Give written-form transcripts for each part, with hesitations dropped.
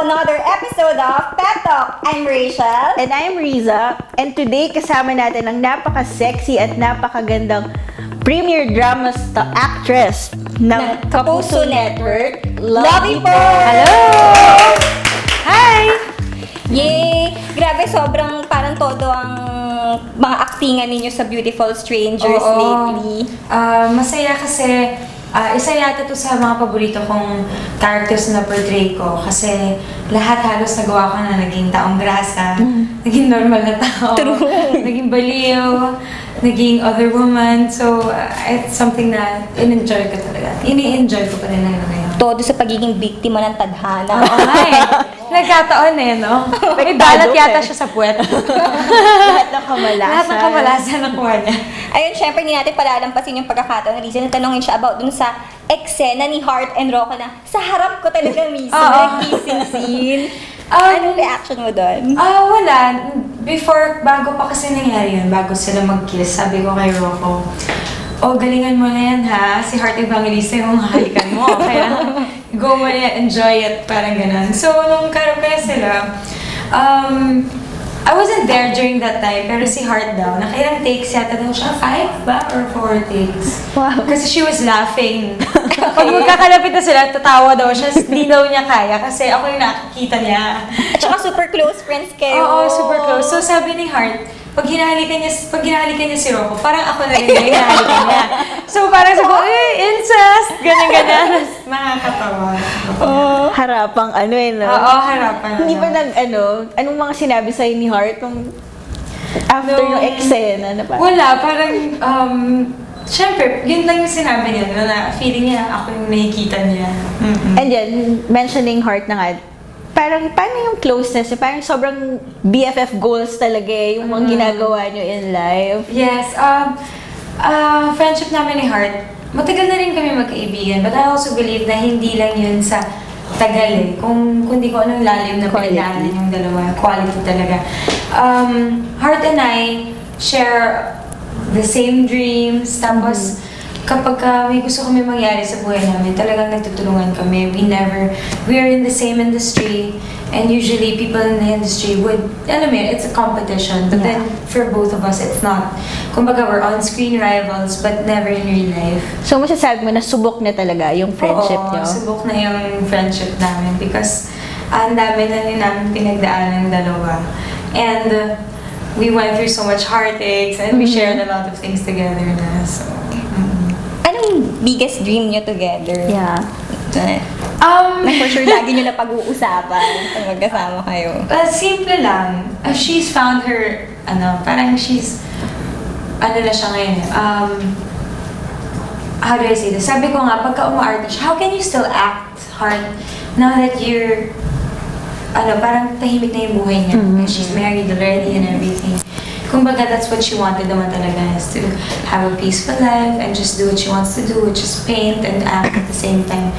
another episode of Pet Talk. I'm Rachel. And I'm Riza. And today, kasama natin ang napaka-sexy at napakagandang premier drama actress ng Kapuso Network, Lovey po! Hello! Hi! Yay! Grabe, sobrang parang todo ang mga aktingan ninyo sa Beautiful Strangers lately. Masaya kasi isa yata to sa mga paborito kong characters na portray ko kasi lahat halos nagawa ko na naging taong grasa, naging normal na tao, naging baliw, naging other woman. So, it's something na in-enjoy ko talaga. Ini-enjoy ko pa rin na ngayon. Todo sa pagiging biktima ng tadhana. Ay, nagkataon no? May balat yata siya sa puwet. Lahat ng kamalasan. Lahat ng kamalasan nakuha niya. Ayun, syempre, hindi natin palalampasin yung pagkakataon na Riza na tanongin siya about dun sa eksena ni Heart and Rocco na sa harap ko talaga mismo, nag-kissing scene. Anong reaction mo doon? Wala. Bago pa kasi nangyari yun, bago sila mag-kiss, sabi ko kay Rocco, galingan mo na yan ha, si Heart Evangelista yung halikan mo, kaya go mo na yan, enjoy it, parang ganun. So, nung karaoke sila, I wasn't there during that time, pero si Heart daw, nakailang takes yata daw siya, 5 ba? Or 4 takes? Wow. Kasi she was laughing. Pag magkakalapit na sila, tatawa daw siya, hindi daw niya kaya kasi ako yung nakikita niya. At saka super close friends kayo. Oo, super close. So sabi ni Heart, pag hinahalikan niya si Rocco, parang ako na rin yung hinahalikan niya. So parang sabi ko, incest! Ganyan-ganyan. Nakakatawa. Harapang no? Oo, harapan. Hindi ba anong mga sinabi sa'yo ni Heart nung after yung eksena na pa? Wala, parang, syempre, yun lang yung sinabi niya, na feeling niya ako yung nakikita niya. And then, mentioning Heart na nga, parang paano yung closeness? Parang sobrang BFF goals talaga yung mga ginagawa nyo in life. Yes, friendship namin ni Heart, matagal na rin kami magkaibigan, but I also believe na hindi lang yun sa tagal kundi ko anong lalim na pinagdaanan yung dalawa, quality talaga. Heart and I share the same dreams, tapos kapag may gusto kami mangyari sa buhay namin, talagang nagtutulungan kami. We are in the same industry, and usually people in the industry would, it's a competition, but then for both of us, it's not. Kumbaga, we're on-screen rivals, but never in real life. So, masasabi mo na subok na talaga yung friendship nyo? Oo, subok na yung friendship namin because ang dami na rin namin pinagdaan ng dalawa. And we went through so much heartaches, and we shared a lot of things together na, so. Anong biggest dream nyo together? Yeah. Na for sure lagi nyo na pag-uusapan pag magkasama kayo. Simple lang. She's found her, parang she's, na siya ngayon, how do I say this? Sabi ko nga, pagka umaarte siya, how can you still act hard now that you're, parang tahimik na yung buhay niya. She's married already and everything. Kumbaga, that's what she wanted naman talaga, is to have a peaceful life and just do what she wants to do, which is paint and act at the same time.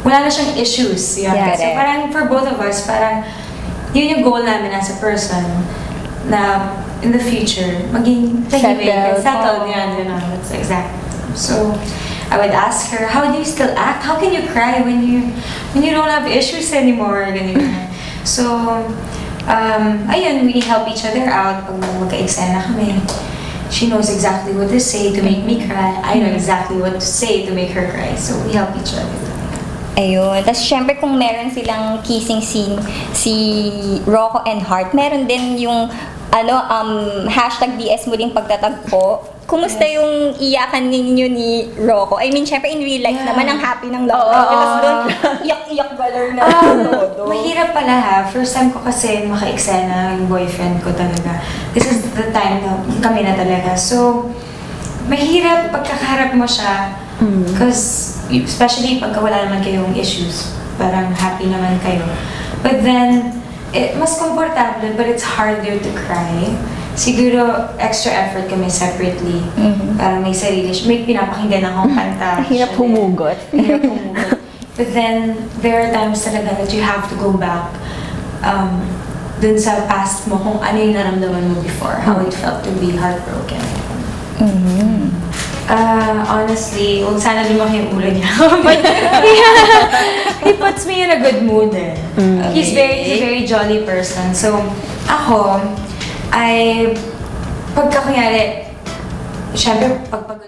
Wala na siyang issues. Yeah. So parang for both of us, parang yun yung goal namin as a person na in the future, maging tahimik and settled. That's exactly. So I would ask her, how do you still act? How can you cry when you don't have issues anymore? Ganyan. So, ayun, we help each other out pag magka-eksena kami. She knows exactly what to say to make me cry. I know exactly what to say to make her cry. So, we help each other. Ayun. Tapos, syempre, kung meron silang kissing scene, si Rocco and Heart, meron din yung, hashtag DS mo ding pagtatagpo. Kumusta yung iyakan ninyo ni Rocco? I mean, syempre, in real life naman, ang happy ng love. Tapos doon, iyak-iyak galar na. Mahirap pala ha. First time ko kasi maka-eksena yung boyfriend ko talaga. This is the time na kami na talaga. So, mahirap pagkakaharap mo siya. Because, especially pagka wala naman kayong issues. Parang happy naman kayo. But then, mas komportable, but it's harder to cry. Siguro, extra effort kami separately. Parang may sarili siya. May pinapakinggan akong kanta. Hirap humugot. But then, there are times talaga that you have to go back dun sa past mo kung ano yung naramdaman mo before. How it felt to be heartbroken. Honestly, huwag sana lumaki yung ulo niya. But, he puts me in a good mood eh. He's a very jolly person. So, ako, pagka kunyari, syempre, pag